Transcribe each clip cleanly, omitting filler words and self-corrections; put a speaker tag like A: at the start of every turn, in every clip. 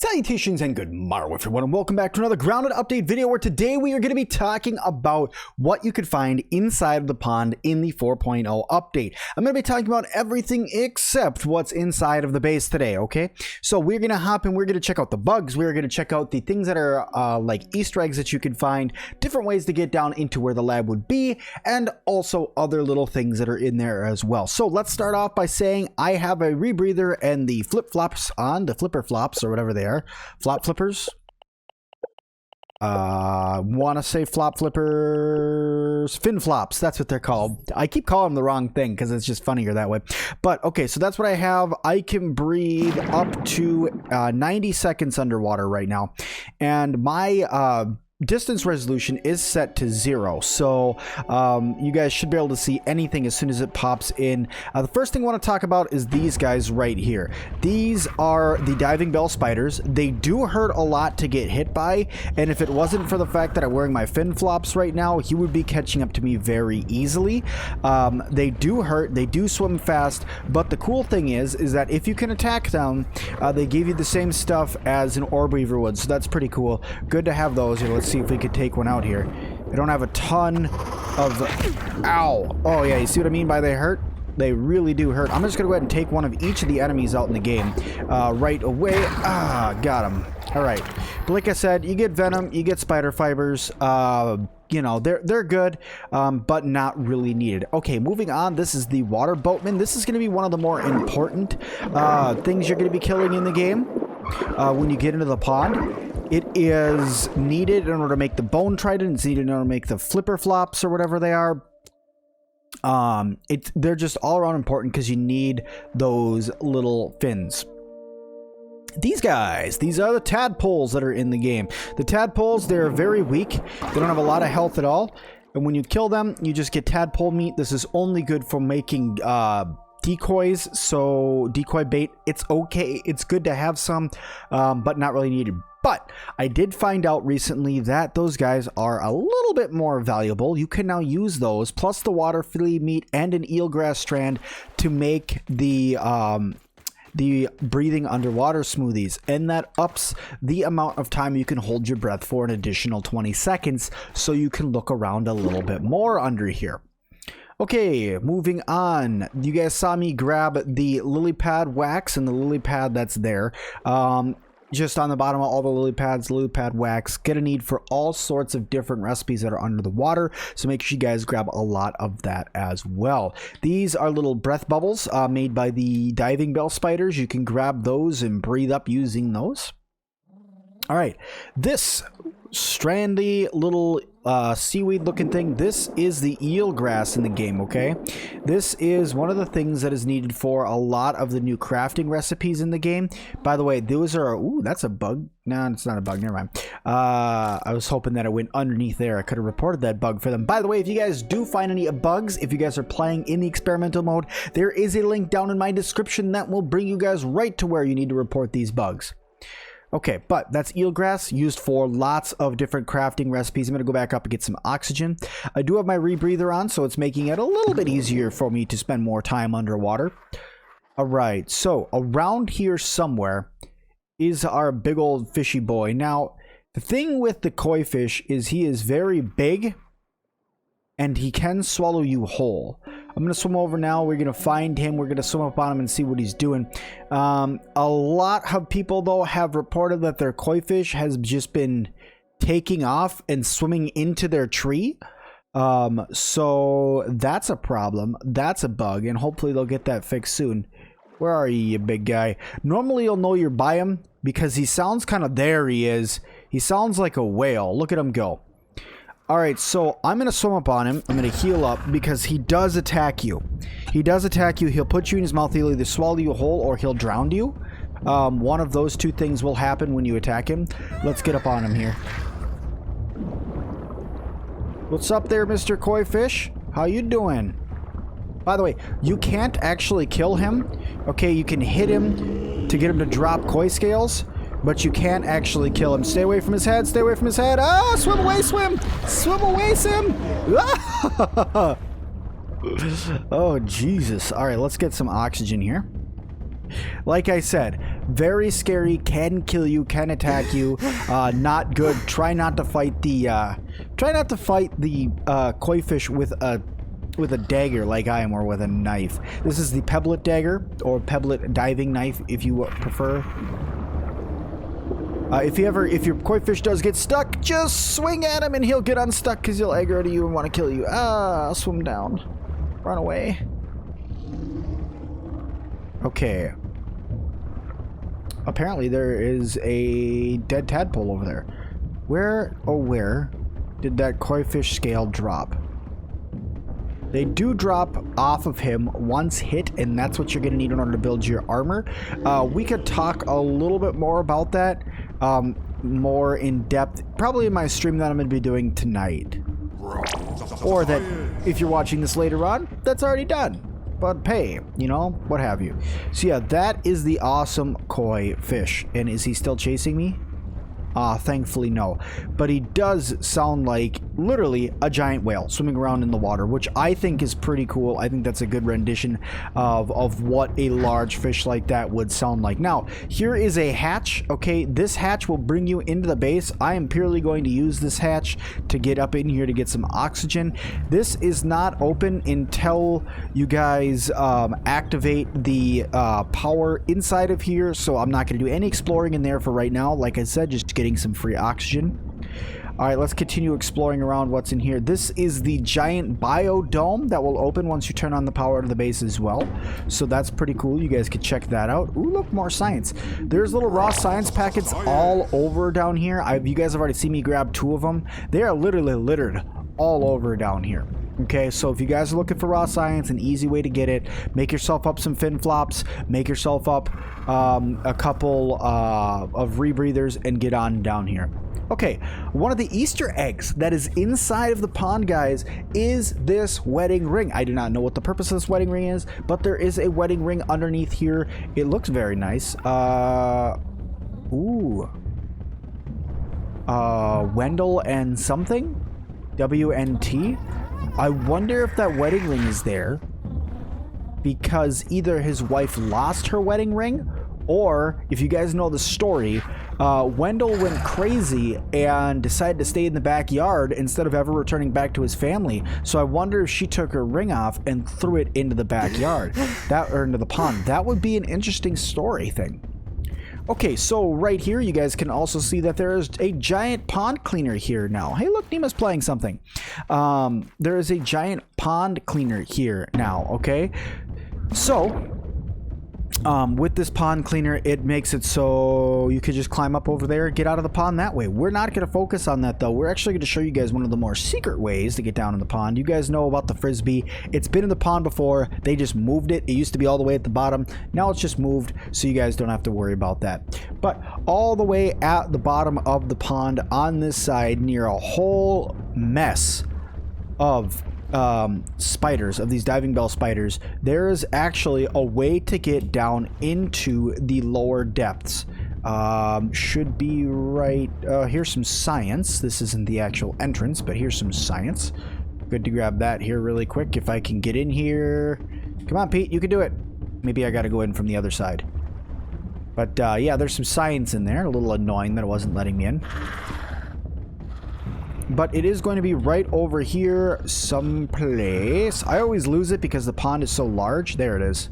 A: Salutations and good morrow everyone, and welcome back to another grounded update video where today we are going to be talking about what you could find inside of the pond in the 4.0 update. I'm going to be talking about everything except what's inside of the base today, okay? So we're going to hop in, we're going to check out the bugs, we're going to check out the things that are like Easter eggs that you can find, different ways to get down into where the lab would be, and also other little things that are in there as well. So let's start off by saying I have a rebreather and the flip-flops on, the flipper flops or whatever they are. Flop flippers. Want to say flop flippers, fin flops, that's what they're called. I keep calling them the wrong thing because it's just funnier that way. But okay, so that's what I have. I can breathe up to 90 seconds underwater right now, and my distance resolution is set to 0, so you guys should be able to see anything as soon as it pops in. The first thing I want to talk about is these guys right here. These are the diving bell spiders. They do hurt a lot to get hit by, and if it wasn't for the fact that I'm wearing my fin flops right now, he would be catching up to me very easily. They do hurt, they do swim fast, but the cool thing is that if you can attack them, they give you the same stuff as an orb weaver would, so that's pretty cool. Good to have those. You know, let's see if we could take one out here. I don't have a ton of... Ow! Oh yeah, you see what I mean by they hurt? They really do hurt. I'm just gonna go ahead and take one of each of the enemies out in the game right away. Got him. Alright. But like I said, you get venom, you get spider fibers. You know, they're good, but not really needed. Okay, moving on. This is the water boatman. This is going to be one of the more important things you're going to be killing in the game when you get into the pond. It is needed in order to make the bone trident. It's needed in order to make the flipper flops or whatever they are. They're just all around important because you need those little fins. These guys, these are the tadpoles that are in the game. The tadpoles, they're very weak. They don't have a lot of health at all. And when you kill them, you just get tadpole meat. This is only good for making decoys, so decoy bait. It's okay. It's good to have some, but not really needed. But I did find out recently that those guys are a little bit more valuable. You can now use those, plus the water flea meat and an eelgrass strand to make the breathing underwater smoothies, and that ups the amount of time you can hold your breath for an additional 20 seconds, so you can look around a little bit more under here. Okay, moving on. You guys saw me grab the lily pad wax and the lily pad that's there. Just on the bottom of all the lily pad wax. Get a need for all sorts of different recipes that are under the water, so make sure you guys grab a lot of that as well. These are little breath bubbles made by the diving bell spiders. You can grab those and breathe up using those. All right, this strandy little seaweed looking thing, this is the eelgrass in the game. Okay, this is one of the things that is needed for a lot of the new crafting recipes in the game. By the way, those are... Ooh, that's a bug. No, it's not a bug, never mind. I was hoping that it went underneath there. I could have reported that bug for them. By the way, if you guys do find any bugs, if you guys are playing in the experimental mode, there is a link down in my description that will bring you guys right to where you need to report these bugs. Okay, but that's eelgrass, used for lots of different crafting recipes. I'm going to go back up and get some oxygen. I do have my rebreather on, so it's making it a little bit easier for me to spend more time underwater. All right, so around here somewhere is our big old fishy boy. Now, the thing with the koi fish is he is very big, and he can swallow you whole. I'm going to swim over now. We're going to find him. We're going to swim up on him and see what he's doing. A lot of people, though, have reported that their koi fish has just been taking off and swimming into their tree. So that's a problem. That's a bug, and hopefully they'll get that fixed soon. Where are you, you big guy? Normally you'll know you're by him because he sounds kind of... There he is. He sounds like a whale. Look at him go. Alright, so I'm going to swim up on him. I'm going to heal up because he does attack you. He does attack you. He'll put you in his mouth. He'll either swallow you whole or he'll drown you. One of those two things will happen when you attack him. Let's get up on him here. What's up there, Mr. Koi Fish? How you doing? By the way, you can't actually kill him. Okay, you can hit him to get him to drop koi scales, but you can't actually kill him. Stay away from his head. Stay away from his head. Ah, swim away, swim. Swim away, Sim. Oh, Jesus. All right, let's get some oxygen here. Like I said, Very scary, can kill you, can attack you. Not good. Try not to fight the koi fish with a dagger like I am, or with a knife. This is the pebblet dagger, or pebblet diving knife if you prefer. If your koi fish does get stuck, just swing at him and he'll get unstuck because he'll aggro to you and want to kill you. I'll swim down. Run away. Okay. Apparently there is a dead tadpole over there. Where did that koi fish scale drop? They do drop off of him once hit, and that's what you're going to need in order to build your armor. We could talk a little bit more about that, more in depth, probably in my stream that I'm going to be doing tonight. Or that, if you're watching this later on, that's already done. But hey, you know, what have you. So yeah, that is the awesome koi fish. And is he still chasing me? Thankfully no. But he does sound like literally a giant whale swimming around in the water, which I think is pretty cool. I think that's a good rendition of what a large fish like that would sound like. Now, here is a hatch. Okay, this hatch will bring you into the base. I am purely going to use this hatch to get up in here to get some oxygen. This is not open until you guys activate the power inside of here, so I'm not going to do any exploring in there for right now. Like I said, just getting some free oxygen. All right, let's continue exploring around what's in here. This is the giant biodome that will open once you turn on the power to the base as well. So that's pretty cool. You guys could check that out. Ooh, look, more science. There's little raw science packets all over down here. You guys have already seen me grab 2 of them. They are literally littered all over down here. Okay, so if you guys are looking for raw science, an easy way to get it, make yourself up some fin flops, make yourself up a couple of rebreathers, and get on down here. Okay, one of the Easter eggs that is inside of the pond, guys, is this wedding ring. I do not know what the purpose of this wedding ring is, but there is a wedding ring underneath here. It looks very nice. Wendell and something? WNT? I wonder if that wedding ring is there because either his wife lost her wedding ring, or if you guys know the story, Wendell went crazy and decided to stay in the backyard instead of ever returning back to his family. So I wonder if she took her ring off and threw it into the backyard, or into the pond. That would be an interesting story thing. Okay, so right here you guys can also see that there is a giant pond cleaner here now. Hey, look, Nima's playing something. There is a giant pond cleaner here now, okay? So with this pond cleaner, it makes it so you could just climb up over there and get out of the pond that way. We're not going to focus on that, though. We're actually going to show you guys one of the more secret ways to get down in the pond. You guys know about the frisbee. It's been in the pond before. They just moved it. It used to be all the way at the bottom. Now it's just moved, so you guys don't have to worry about that. But all the way at the bottom of the pond on this side, near a whole mess of spiders, of these diving bell spiders, there is actually a way to get down into the lower depths. Should be right here's some science. This isn't the actual entrance, but here's some science. Good to grab that here really quick if I can get in here. Come on, Pete, you can do it. Maybe I gotta go in from the other side, but yeah, there's some science in there. A little annoying that it wasn't letting me in. But it is going to be right over here someplace. I always lose it because the pond is so large. There it is.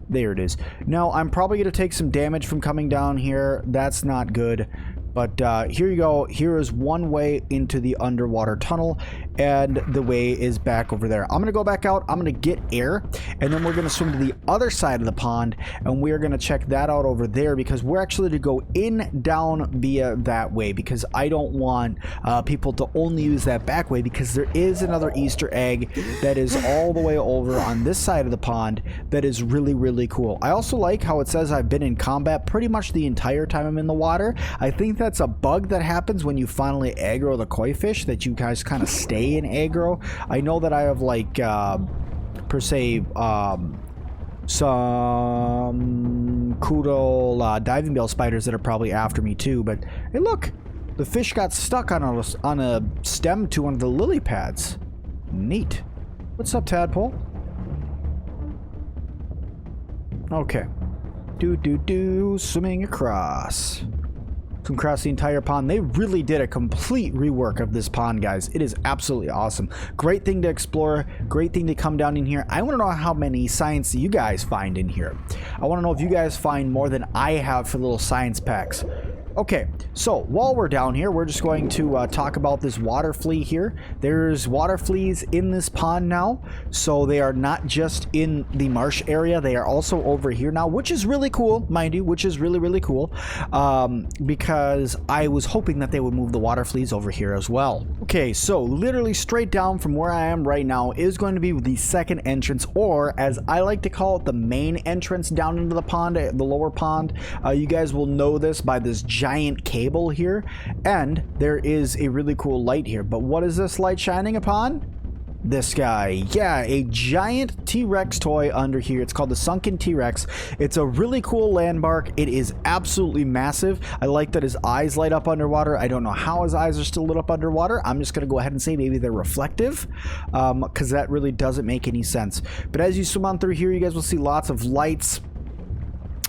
A: There it is. Now, I'm probably going to take some damage from coming down here. That's not good. But here you go. Here is one way into the underwater tunnel, and the way is back over there. I'm going to go back out. I'm going to get air, and then we're going to swim to the other side of the pond, and we're going to check that out over there, because we're actually to go in, down via that way, because I don't want people to only use that back way, because there is another Easter egg that is all the way over on this side of the pond that is really, really cool. I also like how it says I've been in combat pretty much the entire time I'm in the water. I think that's a bug that happens when you finally aggro the koi fish, that you guys kind of stay in aggro. I know that I have like per se some Kudo diving bell spiders that are probably after me too, but hey, look, the fish got stuck on a stem to one of the lily pads. Neat. What's up, tadpole? Okay. Swimming across. Come across the entire pond. They really did a complete rework of this pond, guys. It is absolutely awesome. Great thing to explore. Great thing to come down in here. I want to know how many science you guys find in here. I want to know if you guys find more than I have for little science packs. Okay, so while we're down here, we're just going to talk about this water flea here. There's water fleas in this pond now, so they are not just in the marsh area, they are also over here now, which is really cool, mind you, which is really, really cool, because I was hoping that they would move the water fleas over here as well. Okay, so literally straight down from where I am right now is going to be the second entrance, or as I like to call it, the main entrance down into the pond, the lower pond. You guys will know this by this giant cable here, and there is a really cool light here. But what is this light shining upon? This guy. Yeah, a giant T-Rex toy under here. It's called the Sunken T-Rex. It's a really cool landmark. It is absolutely massive. I like that his eyes light up underwater. I don't know how his eyes are still lit up underwater. I'm just going to go ahead and say maybe they're reflective, because that really doesn't make any sense. But as you swim on through here, you guys will see lots of lights.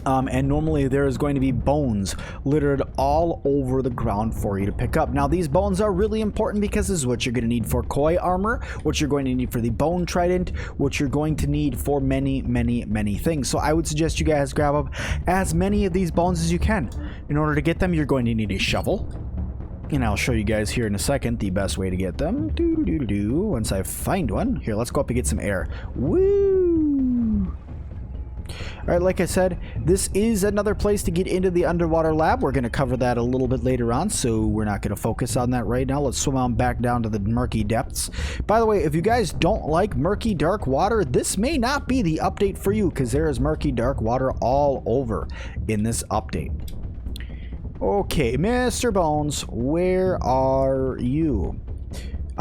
A: And normally there is going to be bones littered all over the ground for you to pick up. Now these bones are really important because this is what you're going to need for koi armor, what you're going to need for the bone trident, what you're going to need for many, many, many things. So I would suggest you guys grab up as many of these bones as you can. In order to get them, you're going to need a shovel. And I'll show you guys here in a second the best way to get them. Once I find one. Here, let's go up and get some air. Woo! Alright, like I said, this is another place to get into the underwater lab. We're going to cover that a little bit later on, so we're not going to focus on that right now. Let's swim on back down to the murky depths. By the way, if you guys don't like murky dark water, this may not be the update for you, because there is murky dark water all over in this update. Okay, Mr. Bones, where are you?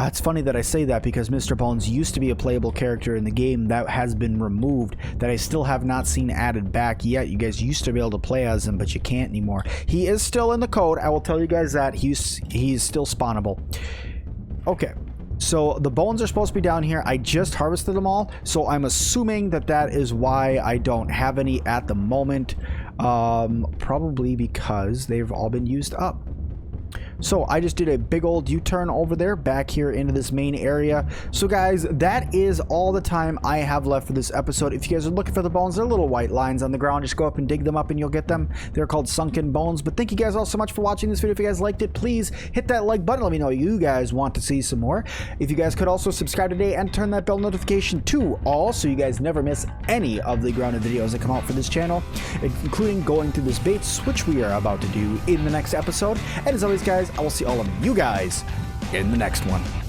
A: It's funny that I say that because Mr. Bones used to be a playable character in the game that has been removed, that I still have not seen added back yet. You guys used to be able to play as him, but you can't anymore. He is still in the code. I will tell you guys that. He's still spawnable. Okay. So the bones are supposed to be down here. I just harvested them all, so I'm assuming that that is why I don't have any at the moment. Probably because they've all been used up. So I just did a big old U-turn over there, back here into this main area. So guys, that is all the time I have left for this episode. If you guys are looking for the bones, they're little white lines on the ground. Just go up and dig them up and you'll get them. They're called sunken bones. But thank you guys all so much for watching this video. If you guys liked it, please hit that like button. Let me know you guys want to see some more. If you guys could also subscribe today and turn that bell notification to all, so you guys never miss any of the grounded videos that come out for this channel, including going through this baits, which we are about to do in the next episode. And as always, guys, I will see all of you guys in the next one.